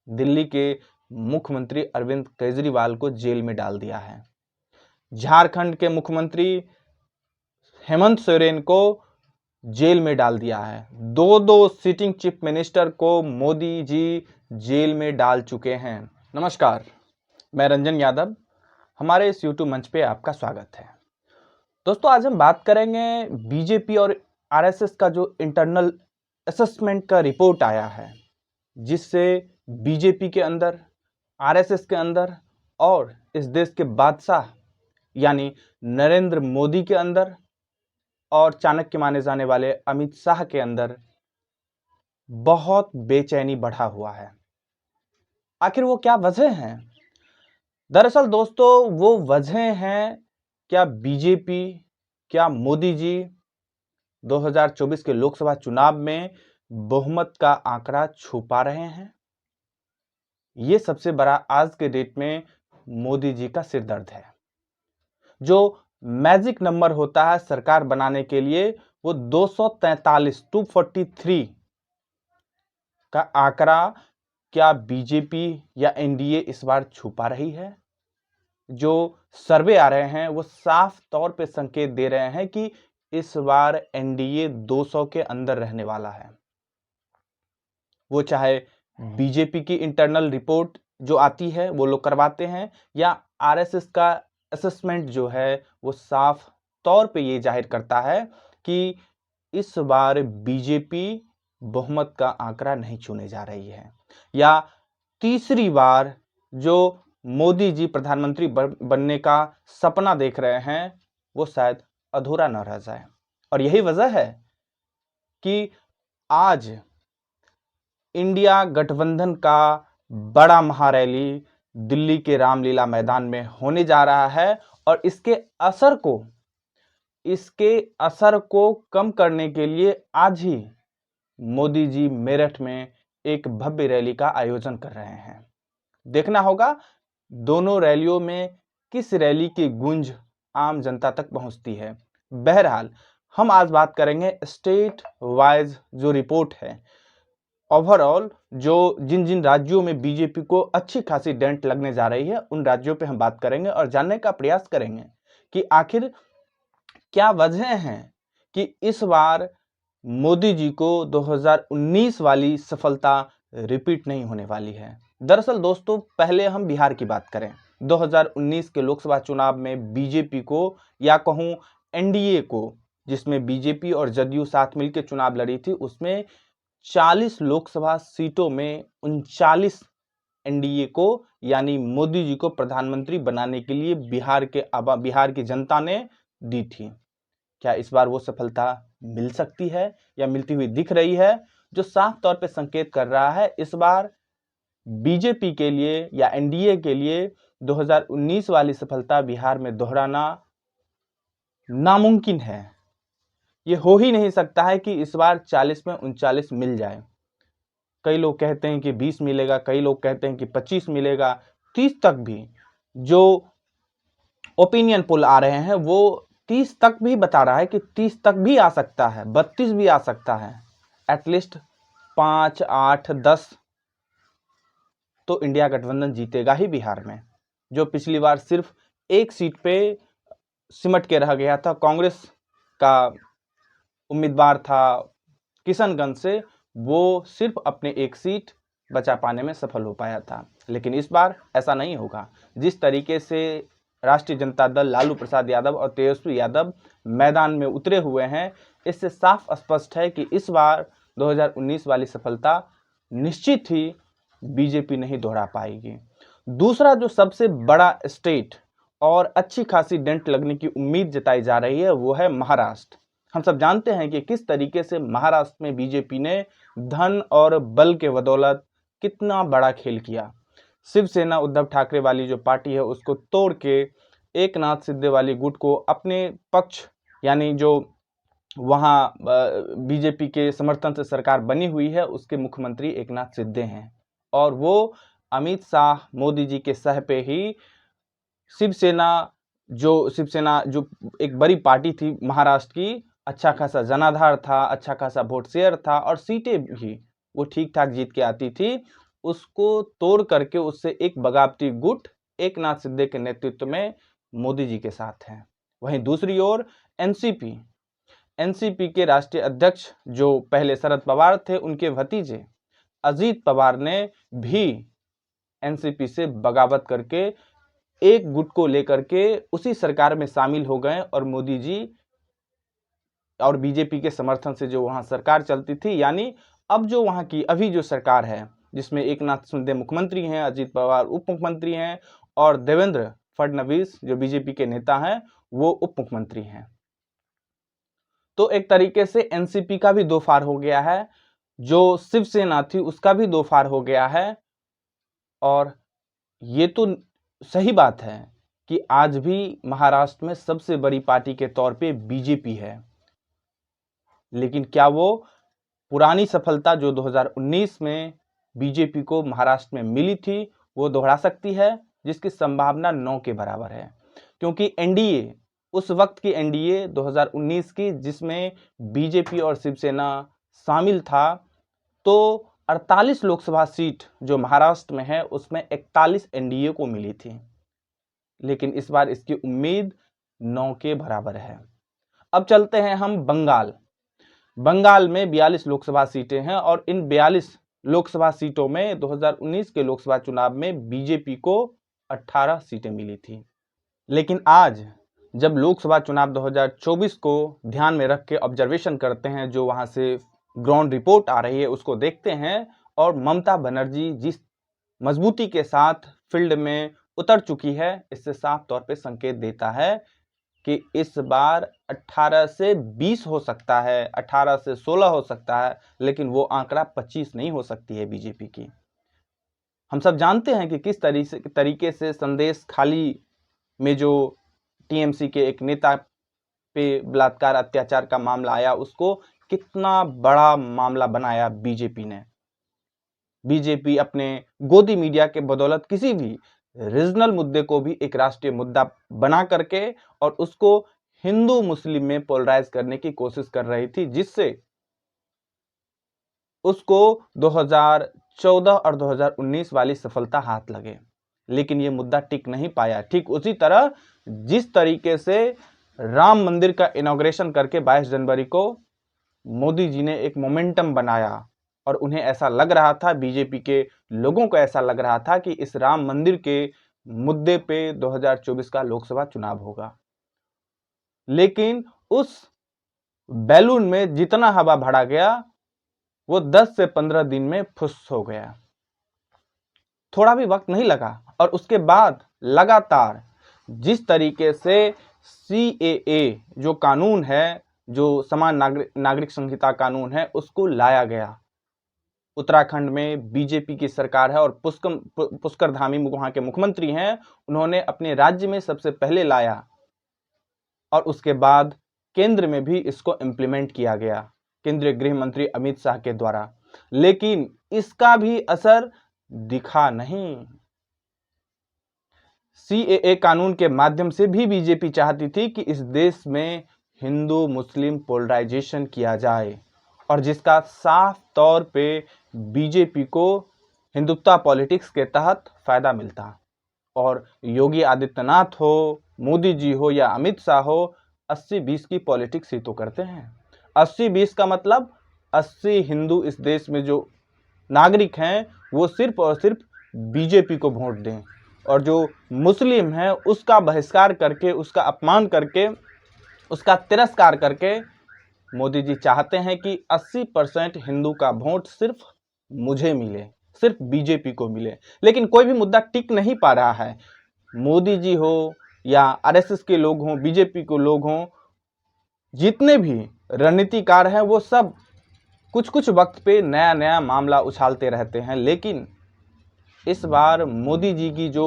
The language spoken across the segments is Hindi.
दिल्ली के मुख्यमंत्री अरविंद केजरीवाल को जेल में डाल दिया है। झारखंड के मुख्यमंत्री हेमंत सोरेन को जेल में डाल दिया है। दो सिटिंग चीफ मिनिस्टर को मोदी जी जेल में डाल चुके हैं। नमस्कार, मैं रंजन यादव, हमारे इस यूट्यूब मंच पे आपका स्वागत है। दोस्तों, आज हम बात करेंगे बीजेपी और आरएसएस का जो इंटरनल असेसमेंट का रिपोर्ट आया है, जिससे बीजेपी के अंदर, आरएसएस के अंदर और इस देश के बादशाह यानी नरेंद्र मोदी के अंदर और चाणक्य माने जाने वाले अमित शाह के अंदर बहुत बेचैनी बढ़ा हुआ है। आखिर वो क्या वजह है? दरअसल दोस्तों, वो वजह हैं क्या बीजेपी, क्या मोदी जी 2024 के लोकसभा चुनाव में बहुमत का आंकड़ा छुपा रहे हैं? ये सबसे बड़ा आज के डेट में मोदी जी का सिरदर्द है। जो मैजिक नंबर होता है सरकार बनाने के लिए, वो 243 का आंकड़ा क्या बीजेपी या एनडीए इस बार छुपा रही है? जो सर्वे आ रहे हैं वो साफ तौर पे संकेत दे रहे हैं कि इस बार एनडीए 200 के अंदर रहने वाला है। वो चाहे बीजेपी की इंटरनल रिपोर्ट जो आती है वो लोग करवाते हैं, या आरएसएस का असेसमेंट जो है वो साफ तौर पे ये जाहिर करता है कि इस बार बीजेपी बहुमत का आंकड़ा नहीं छूने जा रही है, या तीसरी बार जो मोदी जी प्रधानमंत्री बनने का सपना देख रहे हैं वो शायद अधूरा न रह जाए। और यही वजह है कि आज इंडिया गठबंधन का बड़ा महारैली दिल्ली के रामलीला मैदान में होने जा रहा है, और इसके असर को कम करने के लिए आज ही मोदी जी मेरठ में एक भव्य रैली का आयोजन कर रहे हैं। देखना होगा दोनों रैलियों में किस रैली की गूंज आम जनता तक पहुंचती है। बहरहाल, हम आज बात करेंगे स्टेट वाइज जो रिपोर्ट है, ओवरऑल जो जिन राज्यों में बीजेपी को अच्छी खासी डेंट लगने जा रही है, उन राज्यों पे हम बात करेंगे और जानने का प्रयास करेंगे कि आखिर क्या वजह है कि इस बार मोदी जी को 2019 वाली सफलता रिपीट नहीं होने वाली है। दरअसल दोस्तों, पहले हम बिहार की बात करें। 2019 के लोकसभा चुनाव में बीजेपी को, या कहूं एनडीए को, जिसमें बीजेपी और जदयू साथ मिलकर चुनाव लड़ी थी, उसमें 40 लोकसभा सीटों में 39 एनडीए को यानी मोदी जी को प्रधानमंत्री बनाने के लिए बिहार की जनता ने दी थी। क्या इस बार वो सफलता मिल सकती है या मिलती हुई दिख रही है? जो साफ तौर पे संकेत कर रहा है इस बार बीजेपी के लिए या एनडीए के लिए 2019 वाली सफलता बिहार में दोहराना नामुमकिन है। ये हो ही नहीं सकता है कि इस बार 40 में 39 मिल जाए। कई लोग कहते हैं कि 20 मिलेगा, कई लोग कहते हैं कि 25 मिलेगा, 30 तक भी जो ओपिनियन पोल आ रहे हैं वो 30 तक भी बता रहा है कि 30 तक भी आ सकता है, 32 भी आ सकता है। एटलीस्ट 5, 8, 10 तो इंडिया गठबंधन जीतेगा ही बिहार में। जो पिछली बार सिर्फ एक सीट पे सिमट के रह गया था, कांग्रेस का उम्मीदवार था किशनगंज से, वो सिर्फ अपने एक सीट बचा पाने में सफल हो पाया था। लेकिन इस बार ऐसा नहीं होगा। जिस तरीके से राष्ट्रीय जनता दल, लालू प्रसाद यादव और तेजस्वी यादव मैदान में उतरे हुए हैं, इससे साफ स्पष्ट है कि इस बार 2019 वाली सफलता निश्चित ही बीजेपी नहीं दोहरा पाएगी। दूसरा जो सबसे बड़ा स्टेट और अच्छी खासी डेंट लगने की उम्मीद जताई जा रही है वो है महाराष्ट्र। हम सब जानते हैं कि किस तरीके से महाराष्ट्र में बीजेपी ने धन और बल के बदौलत कितना बड़ा खेल किया। शिवसेना उद्धव ठाकरे वाली जो पार्टी है उसको तोड़ के एकनाथ शिंदे वाली गुट को अपने पक्ष, यानी जो वहाँ बीजेपी के समर्थन से सरकार बनी हुई है, उसके मुख्यमंत्री एकनाथ शिंदे हैं, और वो अमित शाह मोदी जी के सह पे ही शिवसेना जो एक बड़ी पार्टी थी महाराष्ट्र की, अच्छा खासा जनाधार था, अच्छा खासा वोट शेयर था और सीटें भी वो ठीक ठाक जीत के आती थी, उसको तोड़ करके उससे एक बगावती गुट एक नाथ शिंदे के नेतृत्व में मोदी जी के साथ है। वहीं दूसरी ओर एनसीपी के राष्ट्रीय अध्यक्ष जो पहले शरद पवार थे, उनके भतीजे अजीत पवार ने भी एनसीपी से बगावत करके एक गुट को लेकर के उसी सरकार में शामिल हो गए और मोदी जी और बीजेपी के समर्थन से जो वहां सरकार चलती थी, यानी अब जो वहां की अभी जो सरकार है जिसमें एक नाथ शिंदे मुख्यमंत्री हैं, अजीत पवार उप मुख्यमंत्री हैं और देवेंद्र फडणवीस जो बीजेपी के नेता हैं वो उप मुख्यमंत्री हैं। तो एक तरीके से एनसीपी का भी दो फार हो गया है, जो शिवसेना थी उसका भी दो फार हो गया है। और ये तो सही बात है कि आज भी महाराष्ट्र में सबसे बड़ी पार्टी के तौर पे बीजेपी है, लेकिन क्या वो पुरानी सफलता जो 2019 में बीजेपी को महाराष्ट्र में मिली थी वो दोहरा सकती है, जिसकी संभावना 9 के बराबर है। क्योंकि एनडीए, उस वक्त की एनडीए 2019 की, जिसमें बीजेपी और शिवसेना शामिल था, तो 48 लोकसभा सीट जो महाराष्ट्र में है उसमें 41 एनडीए को मिली थी, लेकिन इस बार इसकी उम्मीद 9 के बराबर है। अब चलते हैं हम बंगाल में 42 लोकसभा सीटें हैं और इन 42 लोकसभा सीटों में 2019 के लोकसभा चुनाव में बीजेपी को 18 सीटें मिली थी। लेकिन आज जब लोकसभा चुनाव 2024 को ध्यान में रख के ऑब्जर्वेशन करते हैं, जो वहां से ग्राउंड रिपोर्ट आ रही है उसको देखते हैं, और ममता बनर्जी जिस मजबूती के साथ फील्ड में उतर चुकी है, इससे साफ तौर पे संकेत देता है कि इस बार 18 से 20 हो सकता है, 18 से 16 हो सकता है, लेकिन वो आंकड़ा 25 नहीं हो सकती है बीजेपी की। हम सब जानते हैं कि किस तरीके से संदेश खाली में जो टीएमसी के एक नेता पे बलात्कार अत्याचार का मामला आया, उसको कितना बड़ा मामला बनाया बीजेपी ने। बीजेपी अपने गोदी मीडिया के बदौलत किसी भी रीजनल मुद्दे को भी एक राष्ट्रीय मुद्दा बना करके और उसको हिंदू मुस्लिम में पोलराइज करने की कोशिश कर रही थी, जिससे उसको 2014 और 2019 वाली सफलता हाथ लगे। लेकिन ये मुद्दा टिक नहीं पाया। ठीक उसी तरह जिस तरीके से राम मंदिर का इनॉग्रेशन करके 22 जनवरी को मोदी जी ने एक मोमेंटम बनाया और उन्हें ऐसा लग रहा था, बीजेपी के लोगों को ऐसा लग रहा था कि इस राम मंदिर के मुद्दे पे 2024 का लोकसभा चुनाव होगा, लेकिन उस बैलून में जितना हवा भरा गया वो 10 से 15 दिन में फुस हो गया। थोड़ा भी वक्त नहीं लगा और उसके बाद लगातार जिस तरीके से CAA जो कानून है, जो समान नागरिक संहिता कानून है, उसको लाया गया। उत्तराखंड में बीजेपी की सरकार है और पुष्कर धामी वहां के मुख्यमंत्री हैं, उन्होंने अपने राज्य में सबसे पहले लाया और उसके बाद केंद्र में भी इसको इम्प्लीमेंट किया गया, केंद्रीय गृह मंत्री अमित शाह के द्वारा। लेकिन इसका भी असर दिखा नहीं। CAA कानून के माध्यम से भी बीजेपी चाहती थी कि इस देश में हिंदू मुस्लिम पोलराइजेशन किया जाए, और जिसका साफ तौर पे बीजेपी को हिंदुत्व पॉलिटिक्स के तहत फायदा मिलता। और योगी आदित्यनाथ हो, मोदी जी हो या अमित शाह हो, 80-20 की पॉलिटिक्स ही तो करते हैं। 80-20 का मतलब 80 हिंदू इस देश में जो नागरिक हैं वो सिर्फ और सिर्फ बीजेपी को वोट दें, और जो मुस्लिम है उसका बहिष्कार करके, उसका अपमान करके, उसका तिरस्कार करके मोदी जी चाहते हैं कि 80% हिंदू का वोट सिर्फ मुझे मिले, सिर्फ बीजेपी को मिले। लेकिन कोई भी मुद्दा टिक नहीं पा रहा है। मोदी जी हो या आरएसएस के लोग हों, बीजेपी के लोग हों, जितने भी रणनीतिकार हैं वो सब कुछ कुछ वक्त पे नया नया मामला उछालते रहते हैं। लेकिन इस बार मोदी जी की जो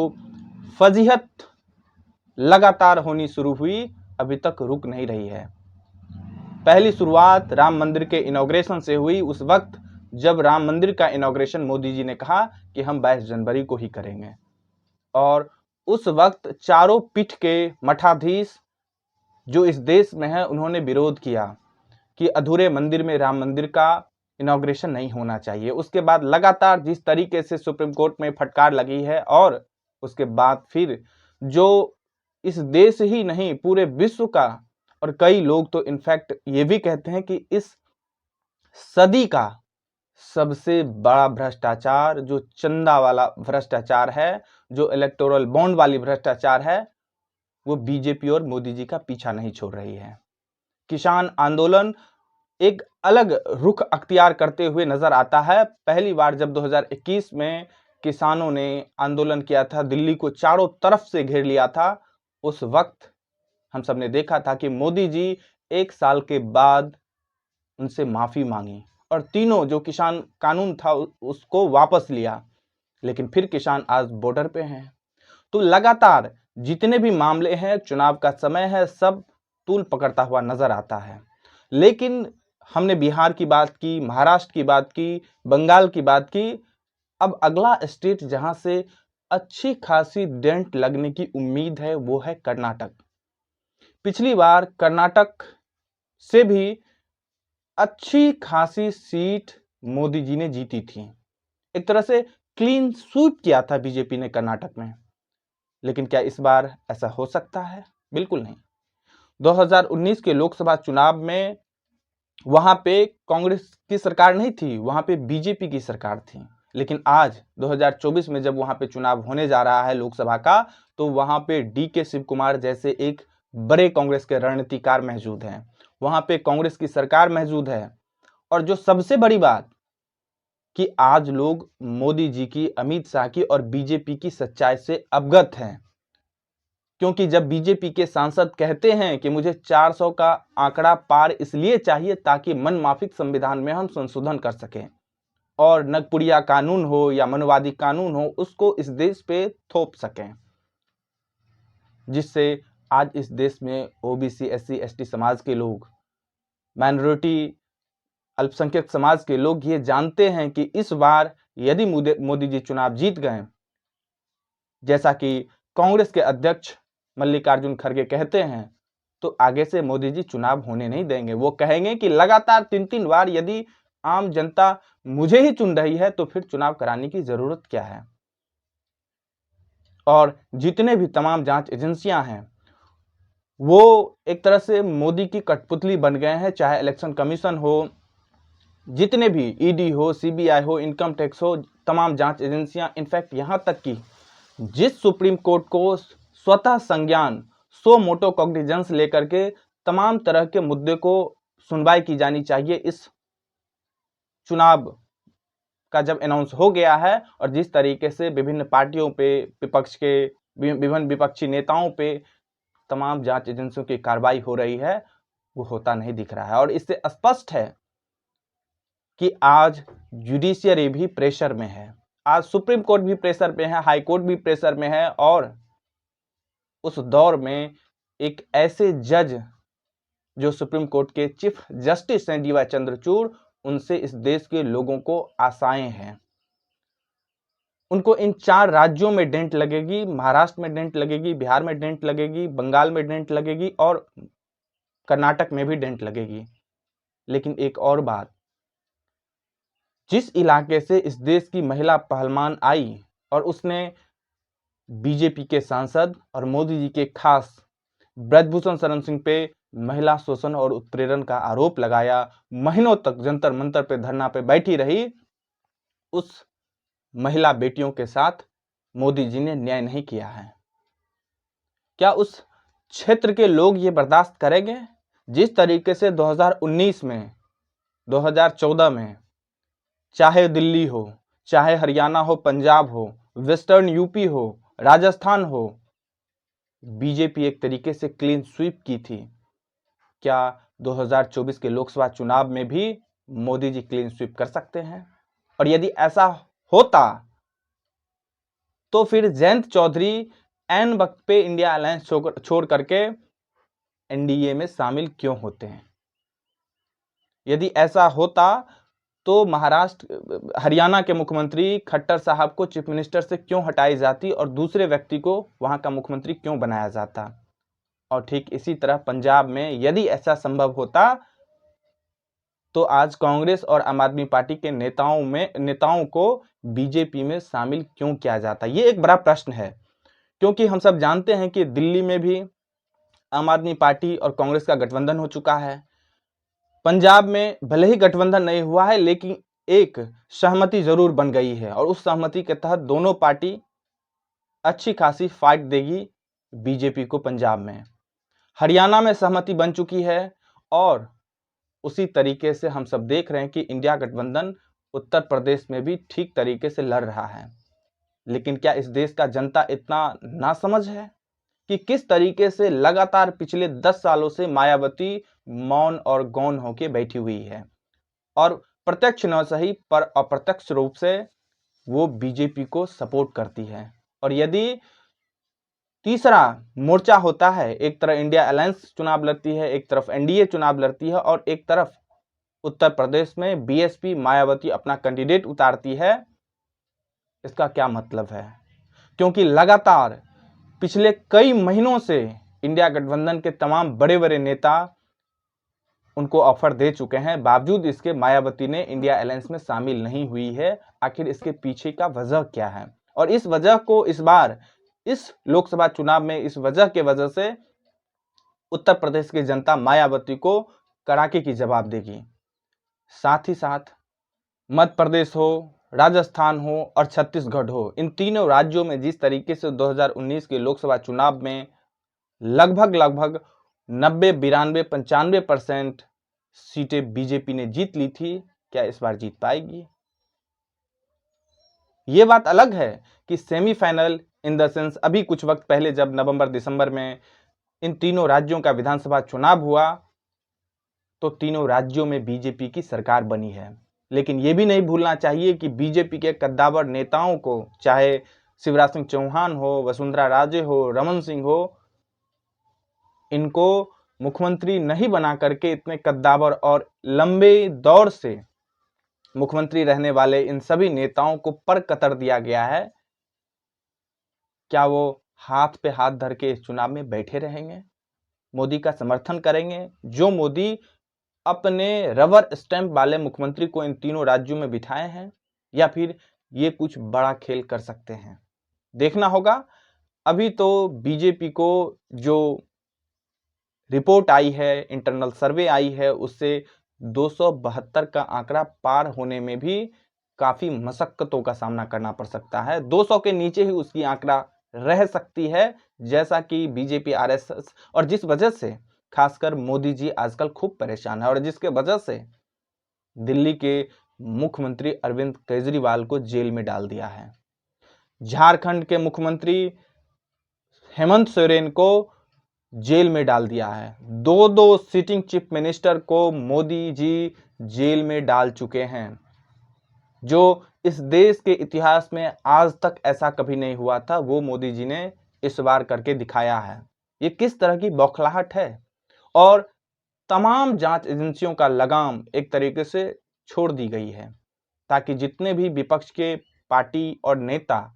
फजीहत लगातार होनी शुरू हुई, अभी तक रुक नहीं रही है। पहली शुरुआत राम मंदिर के इनॉग्रेशन से हुई, उस वक्त जब राम मंदिर का इनॉग्रेशन मोदी जी ने कहा कि हम 22 जनवरी को ही करेंगे, और उस वक्त चारों पीठ के मठाधीश जो इस देश में है उन्होंने विरोध किया कि अधूरे मंदिर में राम मंदिर का इनॉग्रेशन नहीं होना चाहिए। उसके बाद लगातार जिस तरीके से सुप्रीम कोर्ट में फटकार लगी है, और उसके बाद फिर जो इस देश ही नहीं पूरे विश्व का, और कई लोग तो इनफैक्ट ये भी कहते हैं कि इस सदी का सबसे बड़ा भ्रष्टाचार जो चंदा वाला भ्रष्टाचार है, जो इलेक्टोरल बॉन्ड वाली भ्रष्टाचार है, वो बीजेपी और मोदी जी का पीछा नहीं छोड़ रही है। किसान आंदोलन एक अलग रुख अख्तियार करते हुए नजर आता है। पहली बार जब 2021 में किसानों ने आंदोलन किया था, दिल्ली को चारों तरफ से घेर लिया था, उस वक्त हम सब ने देखा था कि मोदी जी 1 साल के बाद उनसे माफी मांगी और तीनों जो किसान कानून था उसको वापस लिया, लेकिन फिर किसान आज बॉर्डर पे हैं। तो लगातार जितने भी मामले हैं, चुनाव का समय है, सब तूल पकड़ता हुआ नजर आता है। लेकिन हमने बिहार की बात की, महाराष्ट्र की बात की, बंगाल की बात की, अब अगला स्टेट जहां से अच्छी खासी डेंट लगने की उम्मीद है वो है कर्नाटक। पिछली बार कर्नाटक से भी अच्छी खासी सीट मोदी जी ने जीती थी, एक तरह से क्लीन स्वीप किया था बीजेपी ने कर्नाटक में। लेकिन क्या इस बार ऐसा हो सकता है? बिल्कुल नहीं। 2019 के लोकसभा चुनाव में वहां पे कांग्रेस की सरकार नहीं थी, वहां पे बीजेपी की सरकार थी। लेकिन आज 2024 में जब वहां पे चुनाव होने जा रहा है लोकसभा का, तो वहां पे डीके शिव कुमार जैसे एक बड़े कांग्रेस के रणनीतिकार मौजूद हैं, वहां पे कांग्रेस की सरकार मौजूद है। और जो सबसे बड़ी बात कि आज लोग मोदी जी की, अमित शाह की और बीजेपी की सच्चाई से अवगत हैं, क्योंकि जब बीजेपी के सांसद कहते हैं कि मुझे 400 का आंकड़ा पार इसलिए चाहिए ताकि मनमाफिक संविधान में हम संशोधन कर सकें और नगपुरिया कानून हो या मनवादी कानून हो उसको इस देश पे थोप सकें, जिससे आज इस देश में ओबीसी, एससी, एसटी समाज के लोग, माइनॉरिटी, अल्पसंख्यक समाज के लोग ये जानते हैं कि इस बार यदि मोदी जी चुनाव जीत गए, जैसा कि कांग्रेस के अध्यक्ष मल्लिकार्जुन खड़गे कहते हैं, तो आगे से मोदी जी चुनाव होने नहीं देंगे। वो कहेंगे कि लगातार 3-3 बार यदि आम जनता मुझे ही चुन रही है तो फिर चुनाव कराने की जरूरत क्या है। और जितने भी तमाम जांच एजेंसियां हैं वो एक तरह से मोदी की कठपुतली बन गए हैं, चाहे इलेक्शन कमीशन हो, जितने भी ईडी हो, सीबीआई हो, इनकम टैक्स हो, तमाम जांच एजेंसियां, इनफैक्ट यहां तक कि जिस सुप्रीम कोर्ट को स्वतः संज्ञान, सो मोटो कॉग्निजेंस लेकर के तमाम तरह के मुद्दे को सुनवाई की जानी चाहिए इस चुनाव का जब अनाउंस हो गया है, और जिस तरीके से विभिन्न पार्टियों पे, विपक्ष के विभिन्न विपक्षी नेताओं पे तमाम जांच एजेंसियों की कार्रवाई हो रही है, वो होता नहीं दिख रहा है। और इससे स्पष्ट है कि आज जुडिशियरी भी प्रेशर में है, आज सुप्रीम कोर्ट भी प्रेशर में है, हाई कोर्ट भी प्रेशर में है। और उस दौर में एक ऐसे जज जो सुप्रीम कोर्ट के चीफ जस्टिस हैं डीवाई चंद्रचूड़, उनसे इस देश के लोगों को आशाएं हैं। उनको इन 4 राज्यों में डेंट लगेगी, महाराष्ट्र में डेंट लगेगी, बिहार में डेंट लगेगी, बंगाल में डेंट लगेगी और कर्नाटक में भी डेंट लगेगी। लेकिन एक और बात, जिस इलाके से इस देश की महिला पहलवान आई और उसने बीजेपी के सांसद और मोदी जी के खास ब्रजभूषण शरण सिंह पे महिला शोषण और उत्पीड़न का आरोप लगाया, महीनों तक जंतर मंतर पे धरना पे बैठी रही, उस महिला बेटियों के साथ मोदी जी ने न्याय नहीं किया है। क्या उस क्षेत्र के लोग ये बर्दाश्त करेंगे? जिस तरीके से 2019 में, 2014 में, चाहे दिल्ली हो, चाहे हरियाणा हो, पंजाब हो, वेस्टर्न यूपी हो, राजस्थान हो, बीजेपी एक तरीके से क्लीन स्वीप की थी, क्या 2024 के लोकसभा चुनाव में भी मोदी जी क्लीन स्वीप कर सकते हैं? और यदि ऐसा होता तो फिर जयंत चौधरी एन वक्त पे इंडिया अलायंस छोड़ करके एनडीए में शामिल क्यों होते हैं? यदि ऐसा होता तो महाराष्ट्र, हरियाणा के मुख्यमंत्री खट्टर साहब को चीफ मिनिस्टर से क्यों हटाई जाती और दूसरे व्यक्ति को वहां का मुख्यमंत्री क्यों बनाया जाता? और ठीक इसी तरह पंजाब में यदि ऐसा संभव होता तो आज कांग्रेस और आम आदमी पार्टी के नेताओं को बीजेपी में शामिल क्यों किया जाता है? ये एक बड़ा प्रश्न है, क्योंकि हम सब जानते हैं कि दिल्ली में भी आम आदमी पार्टी और कांग्रेस का गठबंधन हो चुका है। पंजाब में भले ही गठबंधन नहीं हुआ है, लेकिन एक सहमति जरूर बन गई है और उस सहमति के तहत दोनों पार्टी अच्छी खासी फाइट देगी बीजेपी को पंजाब में। हरियाणा में सहमति बन चुकी है और उसी तरीके से हम सब देख रहे हैं कि इंडिया गठबंधन उत्तर प्रदेश में भी ठीक तरीके से लड़ रहा है। लेकिन क्या इस देश का जनता इतना नासमझ है कि किस तरीके से लगातार पिछले 10 सालों से मायावती मौन और गौन होके बैठी हुई है और प्रत्यक्ष न सही पर अप्रत्यक्ष रूप से वो बीजेपी को सपोर्ट करती है। और यदि तीसरा मोर्चा होता है, एक तरफ इंडिया अलायंस चुनाव लड़ती है, एक तरफ एनडीए चुनाव लड़ती है और एक तरफ उत्तर प्रदेश में बीएसपी मायावती अपना कैंडिडेट उतारती है, इसका क्या मतलब है? क्योंकि लगातार पिछले कई महीनों से इंडिया गठबंधन के तमाम बड़े बड़े नेता उनको ऑफर दे चुके हैं, बावजूद इसके मायावती ने इंडिया अलायंस में शामिल नहीं हुई है। आखिर इसके पीछे का वजह क्या है? और इस वजह को इस बार इस लोकसभा चुनाव में इस वजह के वजह से उत्तर प्रदेश की जनता मायावती को कड़ाके की जवाब देगी। साथ ही साथ मध्य प्रदेश हो, राजस्थान हो और छत्तीसगढ़ हो, इन तीनों राज्यों में जिस तरीके से 2019 के लोकसभा चुनाव में लगभग 90, 92, 95% सीटें बीजेपी ने जीत ली थी, क्या इस बार जीत पाएगी? ये बात अलग है कि सेमीफाइनल इन द सेंस अभी कुछ वक्त पहले जब नवंबर दिसंबर में इन तीनों राज्यों का विधानसभा चुनाव हुआ तो तीनों राज्यों में बीजेपी की सरकार बनी है। लेकिन यह भी नहीं भूलना चाहिए कि बीजेपी के कद्दावर नेताओं को, चाहे शिवराज सिंह चौहान हो, वसुंधरा राजे हो, रमन सिंह हो, इनको मुख्यमंत्री नहीं बना करके इतने कद्दावर और लंबे दौर से मुख्यमंत्री रहने वाले इन सभी नेताओं को पर कतर दिया गया है। क्या वो हाथ पे हाथ धर के इस चुनाव में बैठे रहेंगे, मोदी का समर्थन करेंगे? जो मोदी अपने रबर स्टैंप वाले मुख्यमंत्री को इन तीनों राज्यों में बिठाए हैं, या फिर ये कुछ बड़ा खेल कर सकते हैं? देखना होगा। अभी तो बीजेपी को जो रिपोर्ट आई है, इंटरनल सर्वे आई है, उससे 272 का आंकड़ा पार होने में भी काफी मशक्कतों का सामना करना पड़ सकता है। 200 के नीचे ही उसकी आंकड़ा रह सकती है, जैसा कि बीजेपी आरएसएस, और जिस वजह से खासकर मोदी जी आजकल खूब परेशान है और जिसके वजह से दिल्ली के मुख्यमंत्री अरविंद केजरीवाल को जेल में डाल दिया है। झारखंड के मुख्यमंत्री हेमंत सोरेन को जेल में डाल दिया है। दो सिटिंग चीफ मिनिस्टर को मोदी जी जेल में डाल चुके हैं, जो इस देश के इतिहास में आज तक ऐसा कभी नहीं हुआ था, वो मोदी जी ने इस बार करके दिखाया है। ये किस तरह की बौखलाहट है? और तमाम जांच एजेंसियों का लगाम एक तरीके से छोड़ दी गई है, ताकि जितने भी विपक्ष के पार्टी और नेता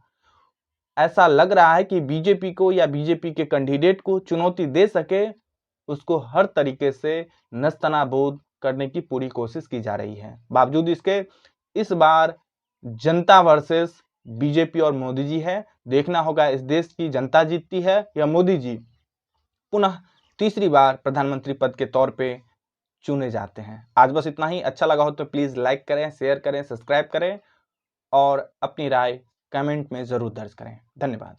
ऐसा लग रहा है कि बीजेपी को या बीजेपी के कैंडिडेट को चुनौती दे सके, उसको हर तरीके से नस्तनाबूद करने की पूरी कोशिश की जा रही है। बावजूद इसके इस बार जनता वर्सेस बीजेपी और मोदी जी है। देखना होगा इस देश की जनता जीतती है या मोदी जी पुनः तीसरी बार प्रधानमंत्री पद के तौर पे चुने जाते हैं। आज बस इतना ही। अच्छा लगा हो तो प्लीज लाइक करें, शेयर करें, सब्सक्राइब करें और अपनी राय कमेंट में जरूर दर्ज करें। धन्यवाद।